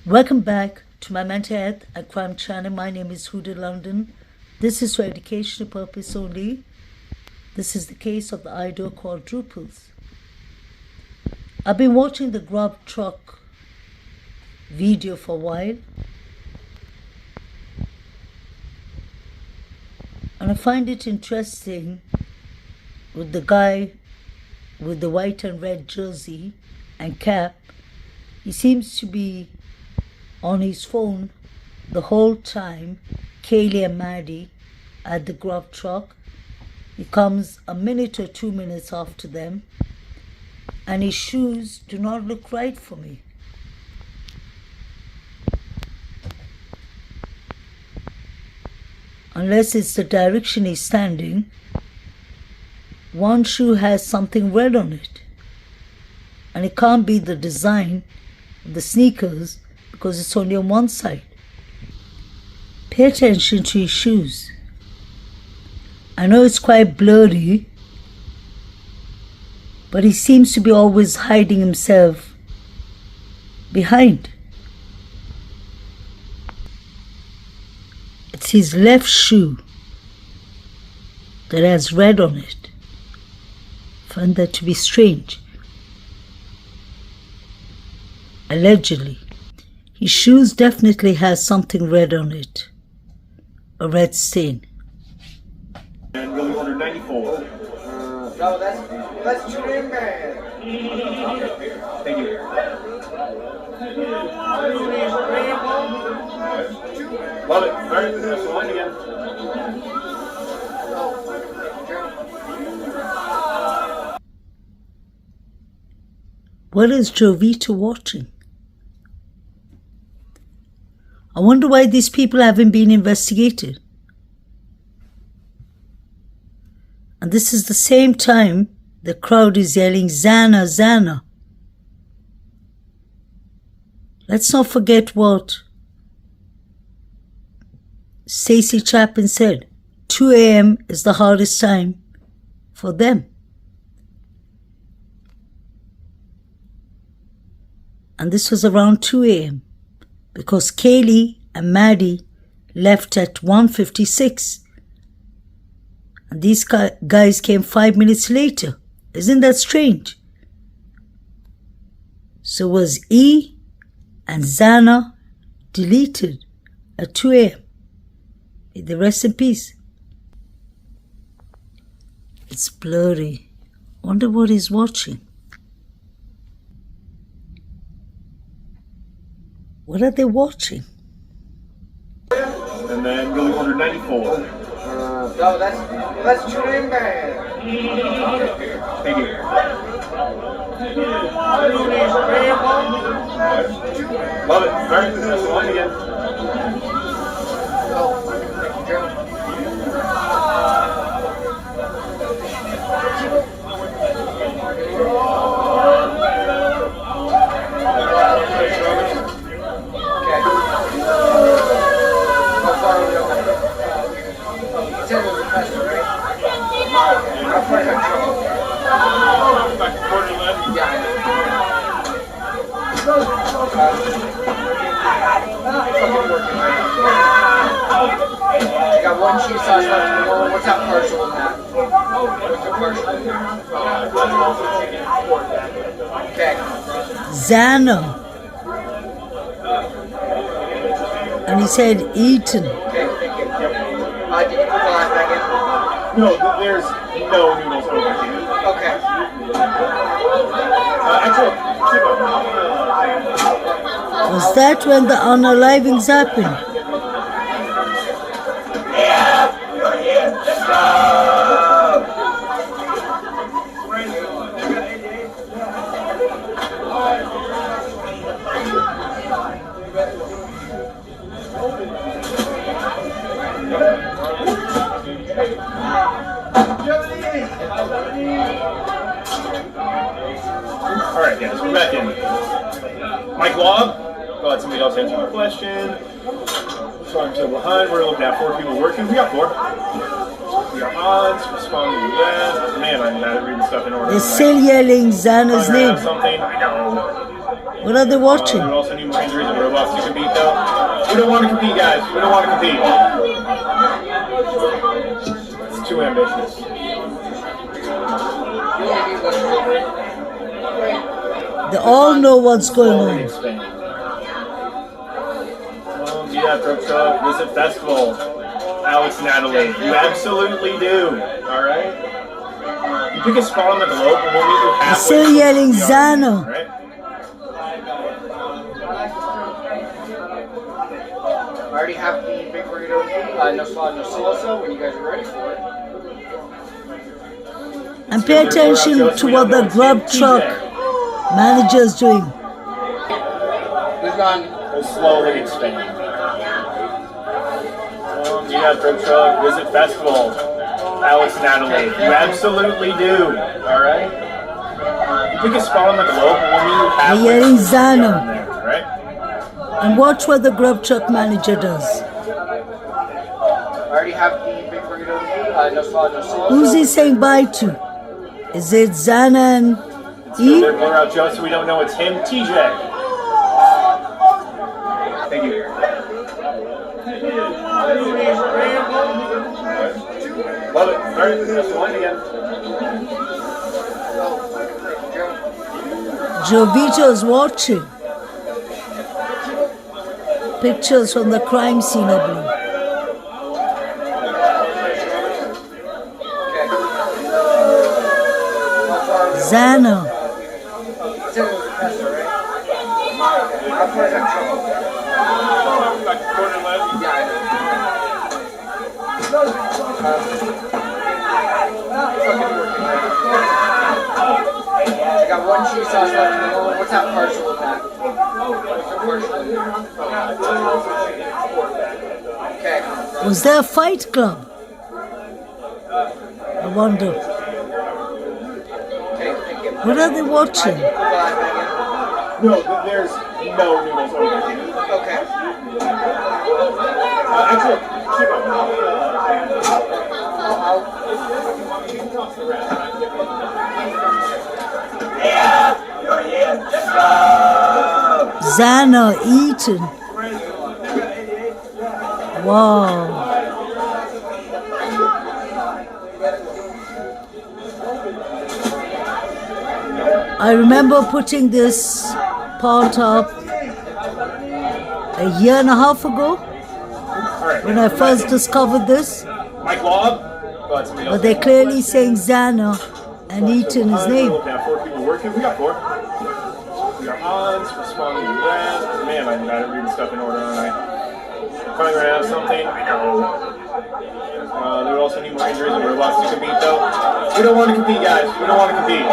Welcome back to my mental health and crime channel. My name is Huda London. This is for educational purpose only. This is the case of the Idaho quadruples. I've been watching the Grub truck video for a while, and I find it interesting with the guy with the white and red jersey and cap. He seems to be on his phone the whole time. Kaylee and Maddie at the Grub truck. He comes a minute or 2 minutes after them, and his shoes do not look right for me. Unless it's the direction he's standing. One shoe has something red on it, and it can't be the design of the sneakers because it's only on one side. Pay attention to his shoes. I know it's quite blurry, but he seems to be always hiding himself behind. It's his left shoe that has red on it. I find that to be strange. Allegedly. His shoes definitely has something red on it. A red stain. And really under 94. No, that's too in, man. Thank you. Love it. All right, that's the line again. What is Jovita watching? I wonder why these people haven't been investigated. And this is the same time the crowd is yelling, Zana, Zana. Let's not forget what Stacey Chapin said. 2 a.m. is the hardest time for them. And this was around 2 a.m. because Kaylee and Maddie left at 1:56. And these guys came 5 minutes later. Isn't that strange? So was E and Zana deleted at 2 a.m. May they rest in peace. It's blurry. Wonder what he's watching. What are they watching? And then really under 94. No, that's too in, man. Thank you. Love it. All right, that's the line again. I got one cheese sauce left in the morning. What's that partial on that? What's the partial? Okay. Zana. And he said eaten. Okay, thank you. Did you put the last back in? No, there's no noodles over here. Okay. Actually, Was that when the unalivings happened? Alright, guys, we're back in. Mike Lobb, go ahead, somebody else answer the question. So I'm still behind. We're looking at 4 people working. We got 4. We got odds, responding to that. Man, I'm bad at reading stuff in order. They're still yelling Zana's name. Something. I know. What are they watching? We also need more injuries and robots to compete, though. We don't want to compete, guys. We don't want to compete. It's too ambitious. They all know what's going on. Yeah, Grub Truck, visit festival. Alex and Natalie, you absolutely do. Alright? You pick a spot on the globe and we'll meet you halfway. Still yelling Zano. Right? I already have the big burrito, no salsa, when you guys are ready for it. And pay attention to what the Grub Truck manager is doing. Who's gone? We'll slowly expand. Yeah, Grub Truck, visit festival. Alex and Natalie, you absolutely do. Alright? You pick a spot on the globe and we'll meet you halfway. They're yelling Zano. Right? And watch what the Grub Truck manager does. I already have the big burrito, no salsa. Who's he saying bye to? Is it Zana and E? They're blur out Joe, so we don't know it's him. TJ. Thank you. Love it. All right, that's the line again. Jovito's watching. Pictures from the crime scene, I believe. Zana. I got one cheese sauce left in the bowl. What's that partial with that? Okay. Was there a fight club? I wonder. Okay, thank you. What are they watching? No, there's no noodles over here. Okay. Actually, keep on. Zana eating. Wow. I remember putting this part up a year and a half ago when I first discovered this. Mike Lob. But they're clearly saying Zana and Eaton his name. We got 4 people working. We got 4. We got odds, responding to that. Man, I'm bad at reading stuff in order, aren't I? Probably gonna have something. I know. They would also need more injuries and robots to compete, though. We don't want to compete, guys. We don't want to compete.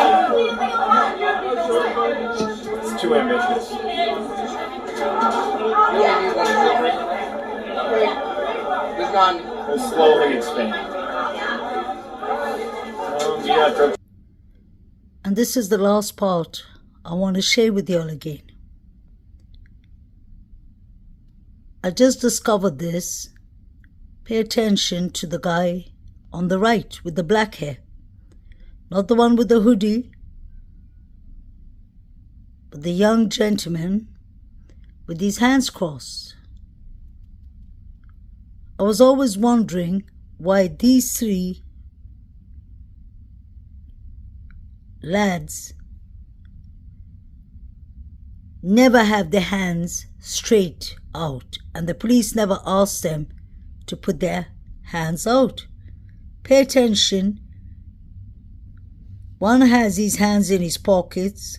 It's too ambitious. Who's gone? We'll slowly expand. Yeah, and this is the last part I want to share with y'all again. I just discovered this. Pay attention to the guy on the right with the black hair. Not the one with the hoodie, but the young gentleman with his hands crossed. I was always wondering why these 3 lads never have their hands straight out, and the police never ask them to put their hands out. Pay attention. One has his hands in his pockets.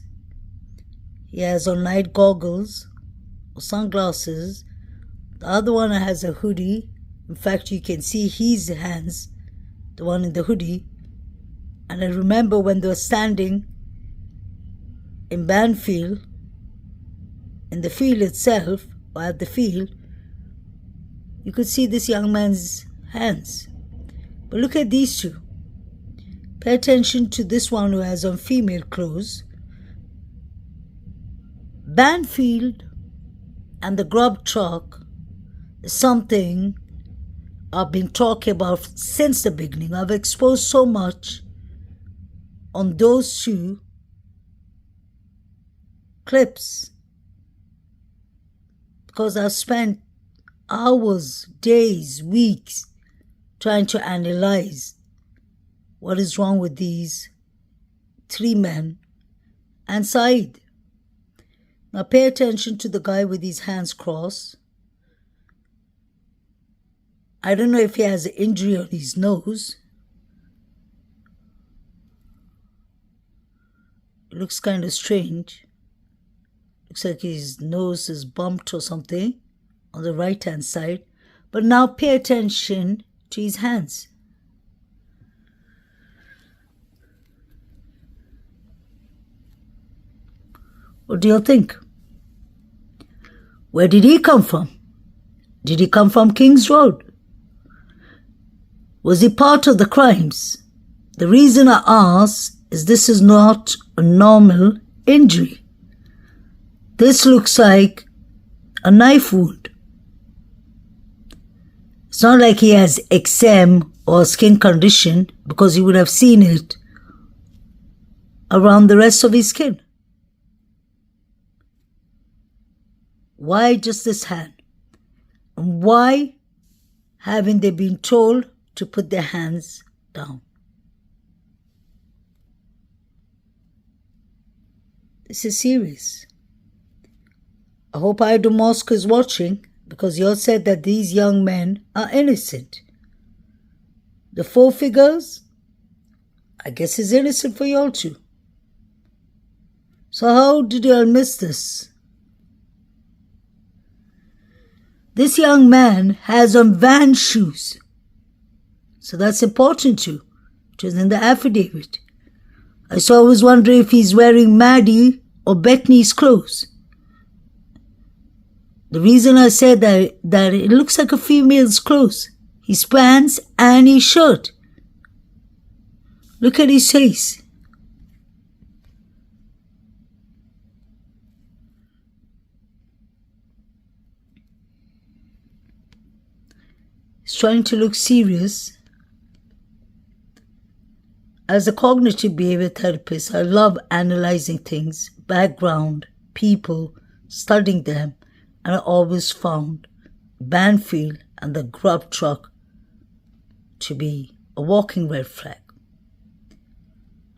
He has on night goggles or sunglasses. The other one has a hoodie. In fact, you can see his hands, the one in the hoodie. And I remember when they were standing in Banfield, in the field itself, or at the field, you could see this young man's hands. But look at these 2. Pay attention to this one who has on female clothes. Banfield and the Grub Truck is something I've been talking about since the beginning. I've exposed so much on those 2 clips because I've spent hours, days, weeks trying to analyze what is wrong with these 3 men and Saeed. Now pay attention to the guy with his hands crossed. I don't know if he has an injury on his nose. It looks kind of strange. Looks like his nose is bumped or something on the right hand side. But now pay attention to his hands. What do you think? Where did he come from? Did he come from King's Road? Was he part of the crimes? The reason I ask is this is not a normal injury. This looks like a knife wound. It's not like he has eczema or skin condition, because you would have seen it around the rest of his skin. Why just this hand? And why haven't they been told to put their hands down? This is serious. I hope Idaho Mosque is watching, because you all said that these young men are innocent. The 4 figures, I guess, is innocent for y'all too. So how did y'all miss this? This young man has on Van shoes. So that's important too. It was in the affidavit. I was wondering if he's wearing Maddie or Bethany's clothes. The reason I said that it looks like a female's clothes. His pants and his shirt. Look at his face. He's trying to look serious. As a cognitive behavior therapist, I love analyzing things, background, people, studying them, and I always found Banfield and the Grub truck to be a walking red flag.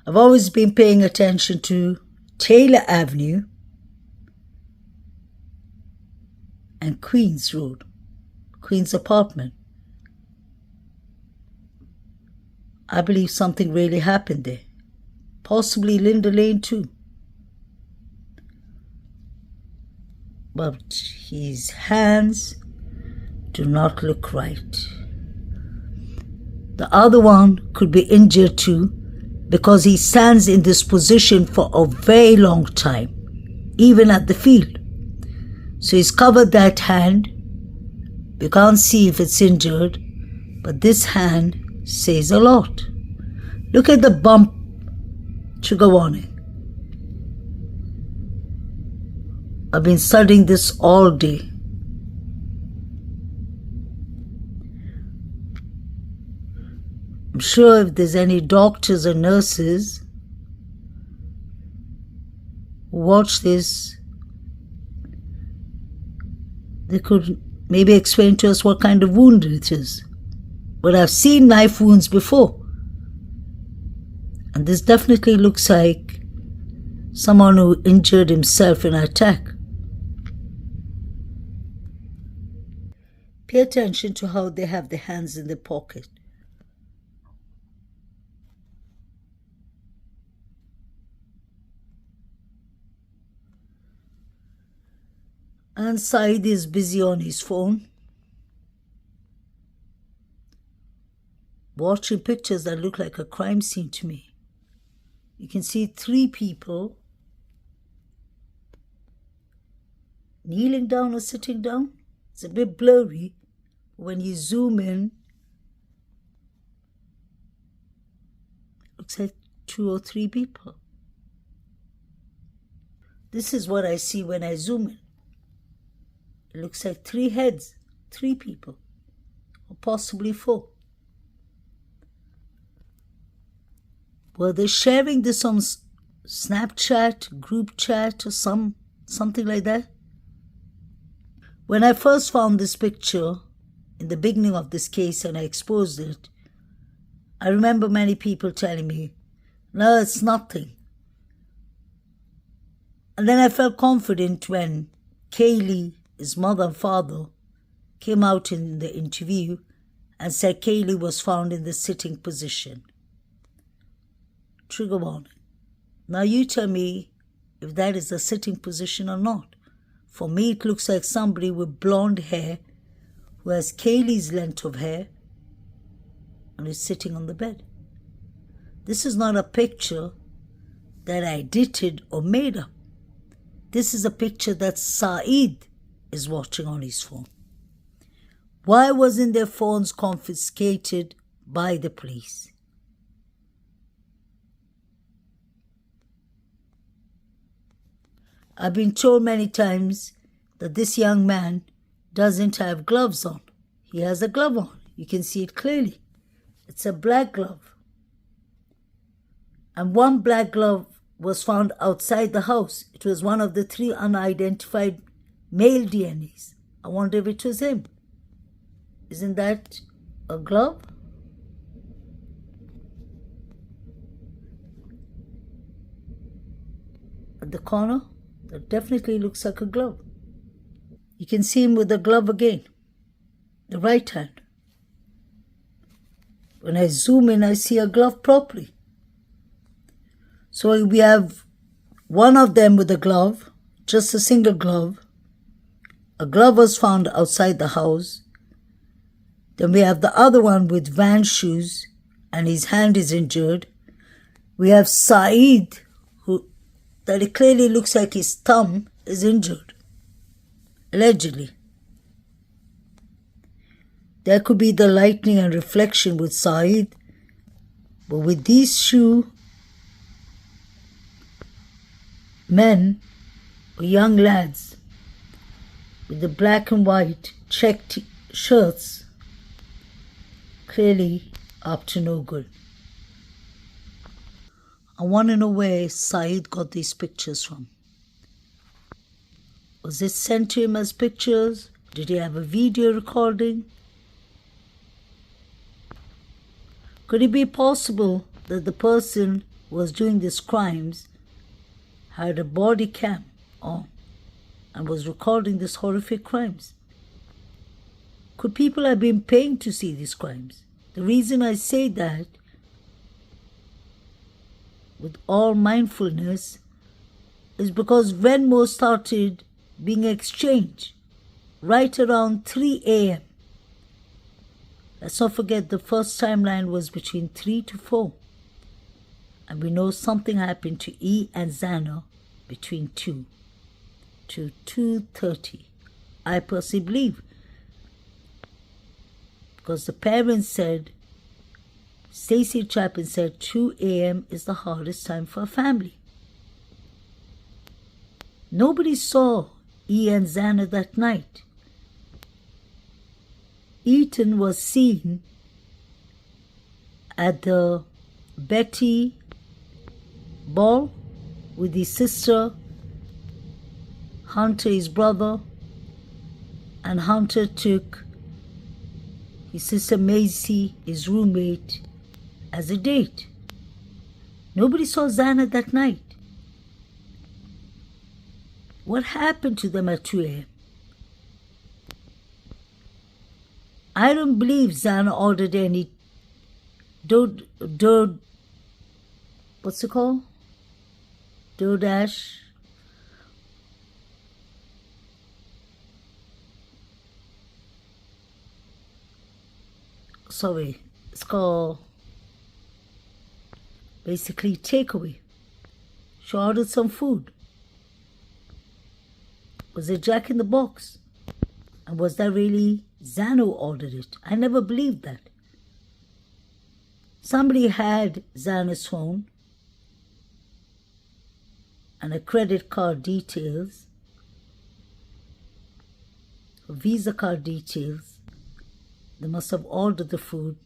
I've always been paying attention to Taylor Avenue and Queens Road, Queens apartment. I believe something really happened there. Possibly Linda Lane too. But his hands do not look right. The other one could be injured too, because he stands in this position for a very long time, even at the field. So he's covered that hand. You can't see if it's injured, but this hand says a lot. Look at the bump, trigger warning. I've been studying this all day. I'm sure if there's any doctors or nurses who watch this, they could maybe explain to us what kind of wound it is. But I've seen knife wounds before. And this definitely looks like someone who injured himself in an attack. Pay attention to how they have their hands in their pocket. And Saeed is busy on his phone, watching pictures that look like a crime scene to me. You can see 3 people kneeling down or sitting down. It's a bit blurry. When you zoom in, it looks like 2 or 3 people. This is what I see when I zoom in. It looks like 3 heads, 3 people, or possibly 4. Were they sharing this on Snapchat, group chat, or something like that? When I first found this picture in the beginning of this case and I exposed it, I remember many people telling me, no, it's nothing. And then I felt confident when Kaylee, his mother and father, came out in the interview and said Kaylee was found in the sitting position. Trigger warning. Now you tell me if that is a sitting position or not. For me, it looks like somebody with blonde hair who has Kaylee's length of hair and is sitting on the bed. This is not a picture that I edited or made up. This is a picture that Saeed is watching on his phone. Why wasn't their phones confiscated by the police? I've been told many times that this young man doesn't have gloves on. He has a glove on. You can see it clearly. It's a black glove. And one black glove was found outside the house. It was one of the 3 unidentified male DNAs. I wonder if it was him. Isn't that a glove? At the corner, that definitely looks like a glove. You can see him with the glove again, the right hand. When I zoom in, I see a glove properly. So we have one of them with a glove, just a single glove. A glove was found outside the house. Then we have the other one with Van shoes and his hand is injured. We have Saeed, that it clearly looks like his thumb is injured, allegedly. There could be the lightning and reflection with Saeed, but with these two men or young lads with the black and white checked shirts, clearly up to no good. I want to know where Saeed got these pictures from. Was it sent to him as pictures? Did he have a video recording? Could it be possible that the person who was doing these crimes had a body cam on and was recording these horrific crimes? Could people have been paying to see these crimes? The reason I say that, with all mindfulness, is because Venmo started being exchanged right around 3 a.m. Let's not forget the first timeline was between 3 to 4. And we know something happened to E and Xana between 2 to 2:30. I personally believe. Because the parents said, Stacey Chapin said 2 a.m. is the hardest time for a family. Nobody saw E and Xana that night. Ethan was seen at the Betty ball with his sister, Hunter, his brother, and Hunter took his sister Macy, his roommate, as a date. Nobody saw Xana that night. What happened to them at 2 a.m.? I don't believe Xana ordered any what's it called? DoorDash. Sorry, it's called basically takeaway. She ordered some food. Was it Jack in the Box? And was that really Xana who ordered it? I never believed that. Somebody had Xana's phone and her credit card details, her Visa card details. They must have ordered the food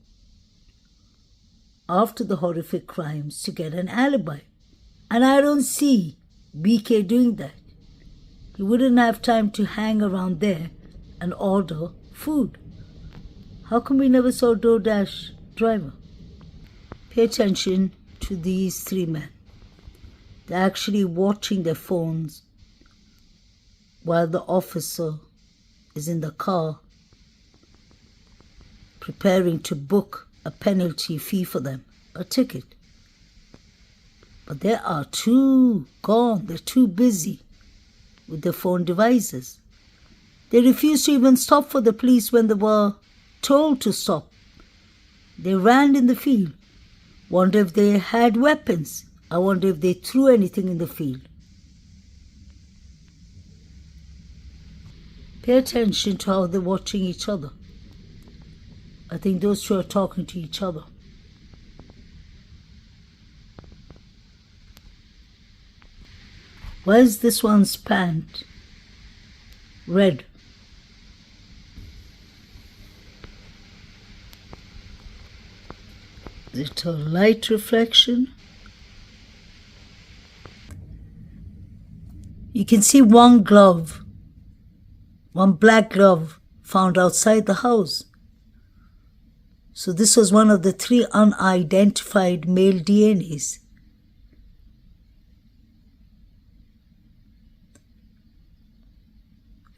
after the horrific crimes to get an alibi. And I don't see BK doing that. He wouldn't have time to hang around there and order food. How come we never saw DoorDash driver? Pay attention to these three men. They're actually watching their phones while the officer is in the car preparing to book a penalty fee for them, a ticket. But they are too gone, they're too busy with their phone devices. They refused to even stop for the police when they were told to stop. They ran in the field. Wonder if they had weapons. I wonder if they threw anything in the field. Pay attention to how they're watching each other. I think those two are talking to each other. Why is this one's pant red? Is it a light reflection? You can see one glove, one black glove found outside the house. So this was one of the 3 unidentified male DNAs.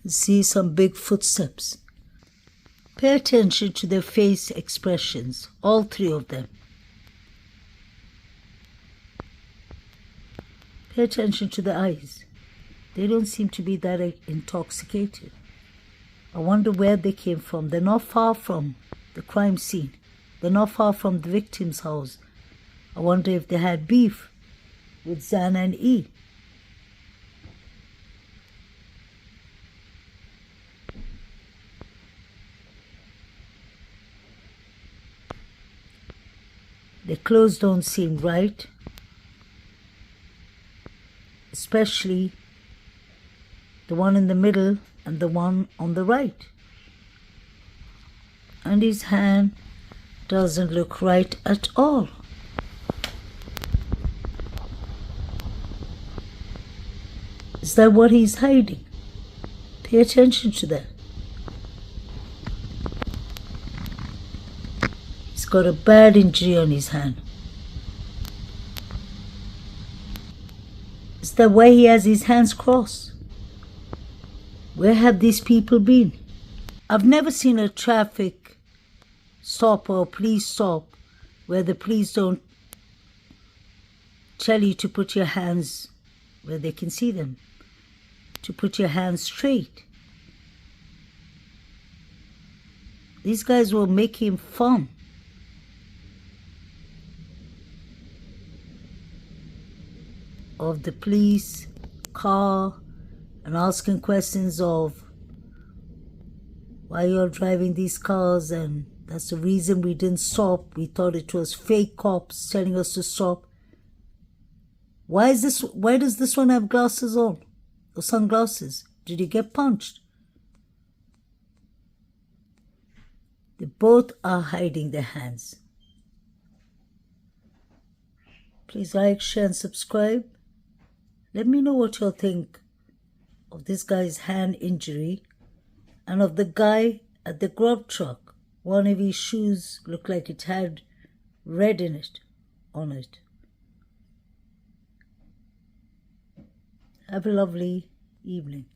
You see some big footsteps. Pay attention to their face expressions, all 3 of them. Pay attention to the eyes. They don't seem to be that intoxicated. I wonder where they came from. They're not far from the crime scene. They're not far from the victim's house. I wonder if they had beef with Zan and E. Their clothes don't seem right, especially the one in the middle and the one on the right. And his hand doesn't look right at all. Is that what he's hiding? Pay attention to that. He's got a bad injury on his hand. Is that why he has his hands crossed? Where have these people been? I've never seen a traffic stop or a police stop where the police don't tell you to put your hands where they can see them, to put your hands straight. These guys were making fun of the police car and asking questions of why you're driving these cars, and that's the reason we didn't stop. We thought it was fake cops telling us to stop. Why does this one have glasses on? Or sunglasses? Did he get punched? They both are hiding their hands. Please like, share and subscribe. Let me know what you'll think of this guy's hand injury and of the guy at the Grub truck. One of his shoes looked like it had red on it. Have a lovely evening.